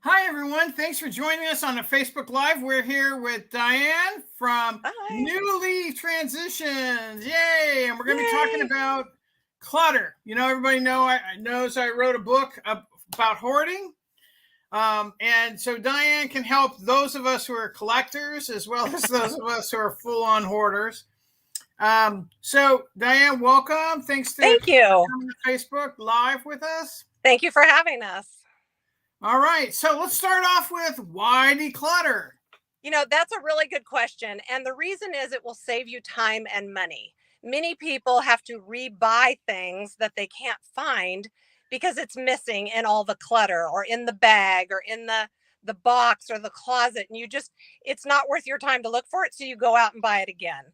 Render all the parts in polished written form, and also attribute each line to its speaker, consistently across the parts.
Speaker 1: Hi, everyone. Thanks for joining us on the Facebook Live. We're here with Diane from
Speaker 2: Hi.
Speaker 1: Newly Transitions. Yay! And we're going to be talking
Speaker 2: Yay.
Speaker 1: about clutter. Everybody knows I wrote a book about hoarding. And so Diane can help those of us who are collectors as well as those of us who are full-on hoarders. So Diane, welcome. Thanks for
Speaker 2: Thank you.
Speaker 1: coming to Facebook Live with us.
Speaker 2: Thank you for having us.
Speaker 1: All right, so let's start off with why declutter?
Speaker 2: That's a really good question. And the reason is it will save you time and money. Many people have to rebuy things that they can't find because it's missing in all the clutter or in the bag or in the box or the closet. And it's not worth your time to look for it. So you go out and buy it again.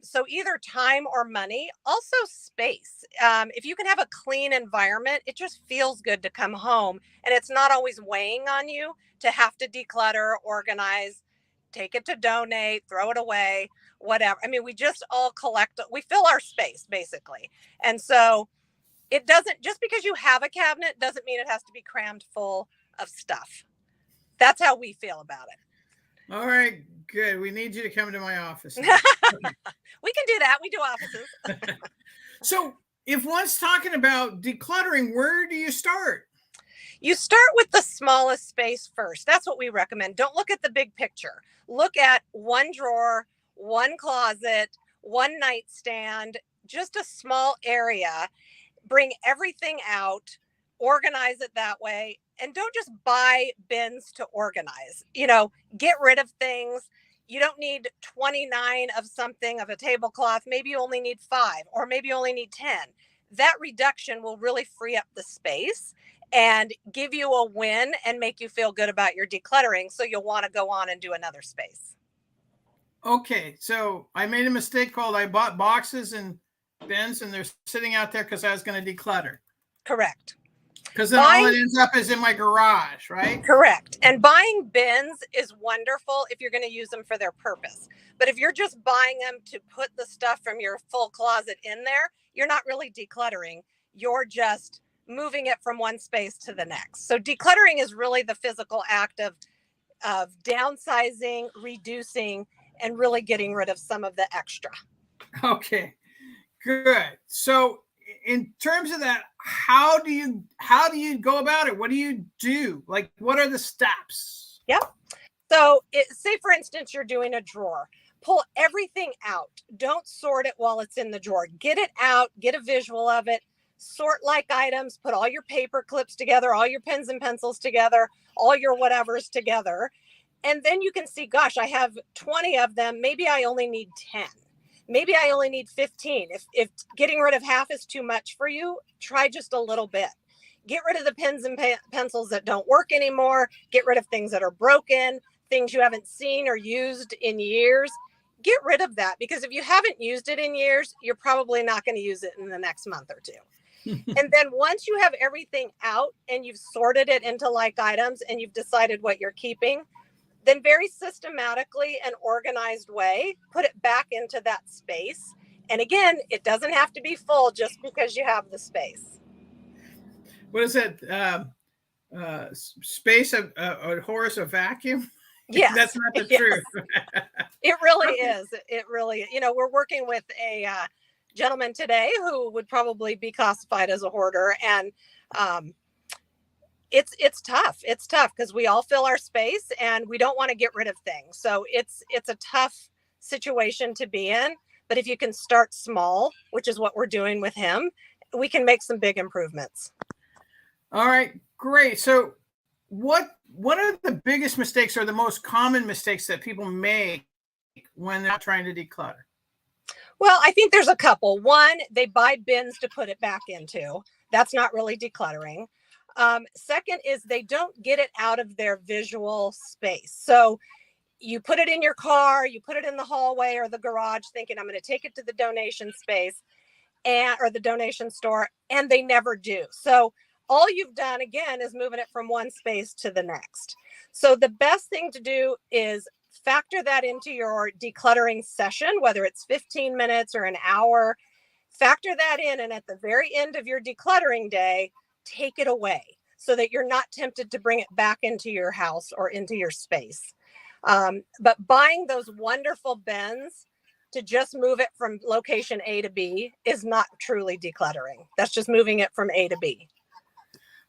Speaker 2: So either time or money, also space. If you can have a clean environment, it just feels good to come home and it's not always weighing on you to have to declutter, organize, take it to donate, throw it away, whatever. I mean, we just all we fill our space basically. And so it doesn't, just because you have a cabinet doesn't mean it has to be crammed full of stuff. That's how we feel about it.
Speaker 1: All right, good. We need you to come to my office.
Speaker 2: We can do that. We do offices.
Speaker 1: So if one's talking about decluttering, where do you start?
Speaker 2: You start with the smallest space first. That's what we recommend. Don't look at the big picture. Look at one drawer, one closet, one nightstand, just a small area. Bring everything out, organize it that way, and don't just buy bins to organize. Get rid of things. You don't need 29 of something, of a tablecloth. Maybe you only need 5, or maybe you only need 10. That reduction will really free up the space and give you a win and make you feel good about your decluttering. So you'll want to go on and do another space.
Speaker 1: Okay, so I made a mistake called I bought boxes and bins and they're sitting out there because I was going to declutter.
Speaker 2: Correct.
Speaker 1: Because then all it ends up is in my garage, right?
Speaker 2: Correct. And buying bins is wonderful if you're going to use them for their purpose. But if you're just buying them to put the stuff from your full closet in there, you're not really decluttering. You're just moving it from one space to the next. So decluttering is really the physical act of downsizing, reducing, and really getting rid of some of the extra.
Speaker 1: Okay, good. So in terms of that, how do you go about it? What do you do? Like, what are the steps?
Speaker 2: Yep. So say, for instance, you're doing a drawer. Pull everything out. Don't sort it while it's in the drawer. Get it out. Get a visual of it. Sort like items. Put all your paper clips together, all your pens and pencils together, all your whatevers together. And then you can see, gosh, I have 20 of them. Maybe I only need 10. Maybe I only need 15. If getting rid of half is too much for you, try just a little bit. Get rid of the pens and pencils that don't work anymore. Get rid of things that are broken, things you haven't seen or used in years. Get rid of that, because if you haven't used it in years, you're probably not going to use it in the next month or two. And then once you have everything out and you've sorted it into like items and you've decided what you're keeping, then very systematically and organized way, put it back into that space. And again, it doesn't have to be full just because you have the space.
Speaker 1: What is that? Space of Horace, a vacuum?
Speaker 2: Yes.
Speaker 1: That's not the truth.
Speaker 2: It really is. It really, we're working with a gentleman today who would probably be classified as a hoarder. And it's tough. It's tough because we all fill our space and we don't want to get rid of things. So it's a tough situation to be in. But if you can start small, which is what we're doing with him, we can make some big improvements.
Speaker 1: All right, great. So what are the biggest mistakes or the most common mistakes that people make when they're trying to declutter?
Speaker 2: Well, I think there's a couple. One, they buy bins to put it back into. That's not really decluttering. Second is they don't get it out of their visual space. So you put it in your car, you put it in the hallway or the garage thinking, I'm going to take it to the donation space or the donation store, and they never do. So all you've done, again, is moving it from one space to the next. So the best thing to do is factor that into your decluttering session, whether it's 15 minutes or an hour. Factor that in, and at the very end of your decluttering day, take it away. so that you're not tempted to bring it back into your house or into your space. But buying those wonderful bins to just move it from location A to B is not truly decluttering. That's just moving it from A to B.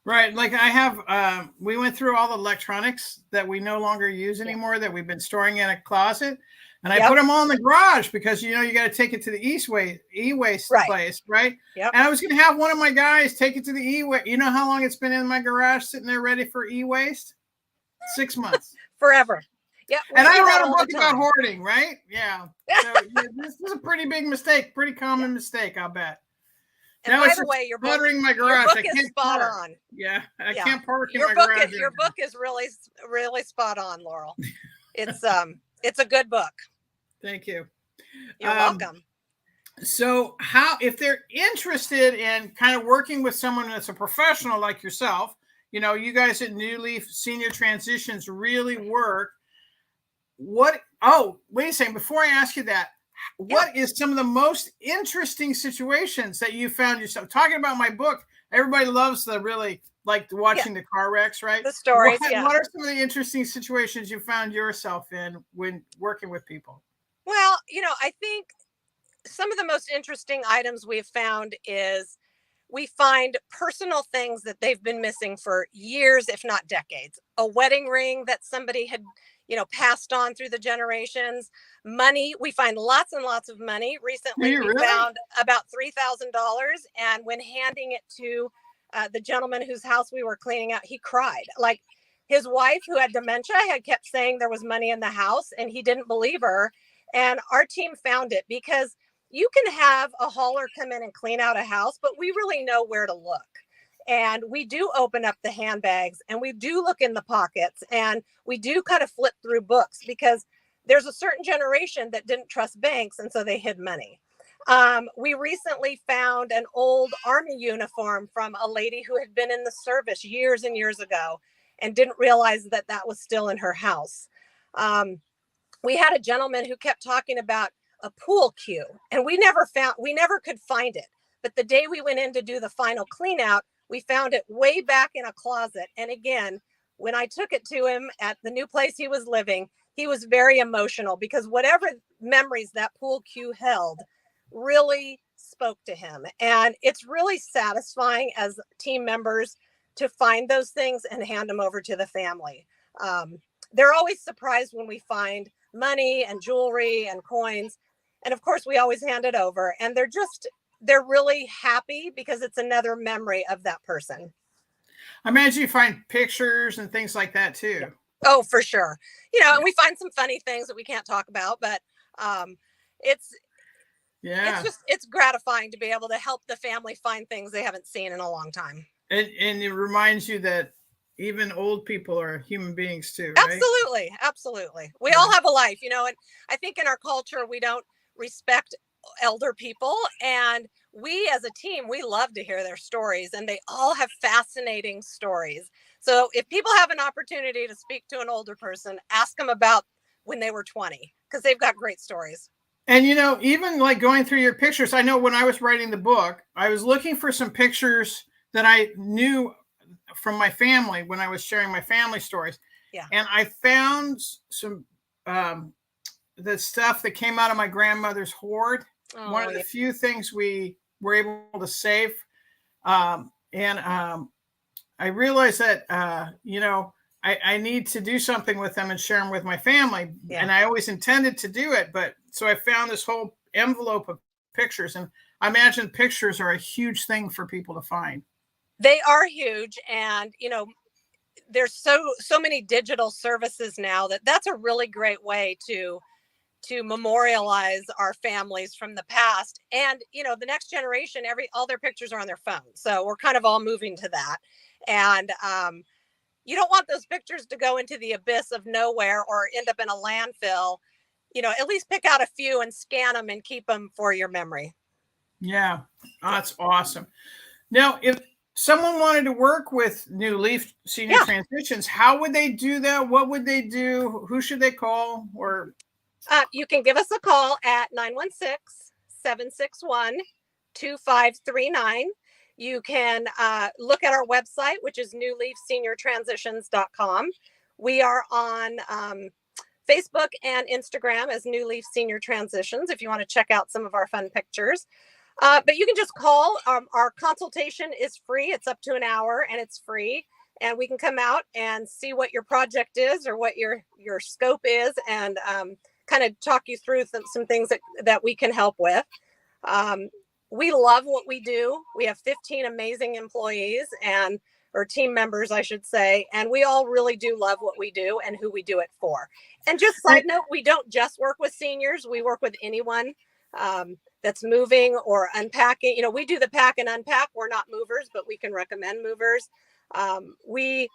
Speaker 1: Right. Like I have, we went through all the electronics that we no longer use anymore that we've been storing in a closet. And I put them all in the garage because, you got to take it to the e-waste place. Right.
Speaker 2: Yep.
Speaker 1: And I was going to have one of my guys take it to the e-waste. You know how long it's been in my garage sitting there ready for e-waste? 6 months.
Speaker 2: Forever. Yeah.
Speaker 1: And I wrote a book about hoarding, right? Yeah. So this is a pretty big mistake, pretty common mistake, I'll bet.
Speaker 2: And now by the way, your book is spot on.
Speaker 1: Yeah, I can't park in my garage.
Speaker 2: Your book is really, really spot on, Laurel. It's a good book.
Speaker 1: Thank you.
Speaker 2: You're welcome.
Speaker 1: So if they're interested in kind of working with someone that's a professional like yourself, you guys at New Leaf Senior Transitions really work. Wait a second. Before I ask you that, what is some of the most interesting situations that you found yourself talking about my book? Everybody loves watching the car wrecks, right?
Speaker 2: The stories.
Speaker 1: What are some of the interesting situations you found yourself in when working with people?
Speaker 2: Well, I think some of the most interesting items we've found is we find personal things that they've been missing for years, if not decades. A wedding ring that somebody had passed on through the generations. Money, we find lots and lots of money. Recently, we found about $3,000, and when handing it to the gentleman whose house we were cleaning out, he cried. Like his wife, who had dementia, had kept saying there was money in the house, and he didn't believe her. And our team found it because you can have a hauler come in and clean out a house, but we really know where to look. And we do open up the handbags and we do look in the pockets and we do kind of flip through books because there's a certain generation that didn't trust banks. And so they hid money. We recently found an old Army uniform from a lady who had been in the service years and years ago and didn't realize that that was still in her house. We had a gentleman who kept talking about a pool cue and we never could find it. But the day we went in to do the final clean out, we found it way back in a closet. And again, when I took it to him at the new place he was living, he was very emotional because whatever memories that pool cue held really spoke to him. And it's really satisfying as team members to find those things and hand them over to the family. They're always surprised when we find money and jewelry and coins. And of course, we always hand it over. And they're really happy because it's another memory of that person.
Speaker 1: I imagine you find pictures and things like that too.
Speaker 2: Oh, for sure. And we find some funny things that we can't talk about, but it's gratifying to be able to help the family find things they haven't seen in a long time.
Speaker 1: And it reminds you that even old people are human beings too, right?
Speaker 2: Absolutely. Absolutely. We all have a life, and I think in our culture, we don't respect elder people, and we as a team, we love to hear their stories, and they all have fascinating stories. So if people have an opportunity to speak to an older person, ask them about when they were 20 because they've got great stories.
Speaker 1: And even like going through your pictures, I know when I was writing the book, I was looking for some pictures that I knew from my family when I was sharing my family stories.
Speaker 2: Yeah.
Speaker 1: And I found some the stuff that came out of my grandmother's hoard. One of the few things we were able to save. I realized that, I need to do something with them and share them with my family. Yeah. And I always intended to do it. So I found this whole envelope of pictures, and I imagine pictures are a huge thing for people to find.
Speaker 2: They are huge. And, there's so many digital services now that's a really great way to memorialize our families from the past. And, the next generation, all their pictures are on their phone. So we're kind of all moving to that. And you don't want those pictures to go into the abyss of nowhere or end up in a landfill. At least pick out a few and scan them and keep them for your memory.
Speaker 1: Yeah, that's awesome. Now, if someone wanted to work with New Leaf Senior Transitions, how would they do that? What would they do? Who should they call? Or
Speaker 2: you can give us a call at 916-761-2539. You can look at our website, which is newleafseniortransitions.com. We are on Facebook and Instagram as New Leaf Senior Transitions if you want to check out some of our fun pictures. But you can just call. Our consultation is free. It's up to an hour and it's free. And we can come out and see what your project is or what your scope is, and kind of talk you through some things that we can help with. We love what we do. We have 15 amazing employees or team members, I should say. And we all really do love what we do and who we do it for. And just side note, we don't just work with seniors. We work with anyone that's moving or unpacking. You know, we do the pack and unpack. We're not movers, but we can recommend movers. We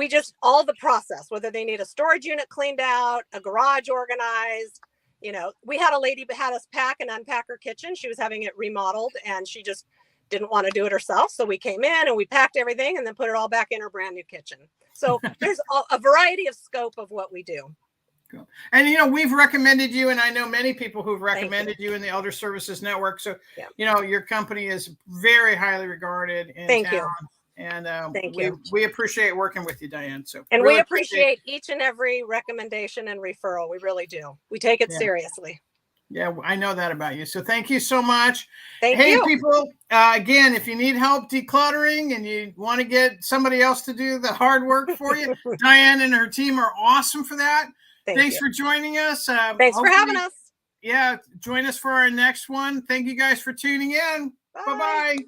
Speaker 2: just, all the process, whether they need a storage unit cleaned out, a garage organized. You know, we had a lady that had us pack and unpack her kitchen. She was having it remodeled and she just didn't want to do it herself. So we came in and we packed everything and then put it all back in her brand new kitchen. So there's a variety of scope of what we do.
Speaker 1: Cool. And, you know, we've recommended you, and I know many people who've recommended you in the Elder Services Network. So, you know, your company is very highly regarded in
Speaker 2: Thank
Speaker 1: town.
Speaker 2: you.
Speaker 1: And
Speaker 2: we
Speaker 1: appreciate working with you, Diane. So,
Speaker 2: and really we appreciate each and every recommendation and referral. We really do. We take it seriously.
Speaker 1: Yeah, I know that about you. So thank you so much.
Speaker 2: Thank you.
Speaker 1: Hey, people, again, if you need help decluttering and you want to get somebody else to do the hard work for you, Diane and her team are awesome for that. Thanks for joining us.
Speaker 2: Thanks for having us.
Speaker 1: Yeah, join us for our next one. Thank you guys for tuning in. Bye-bye.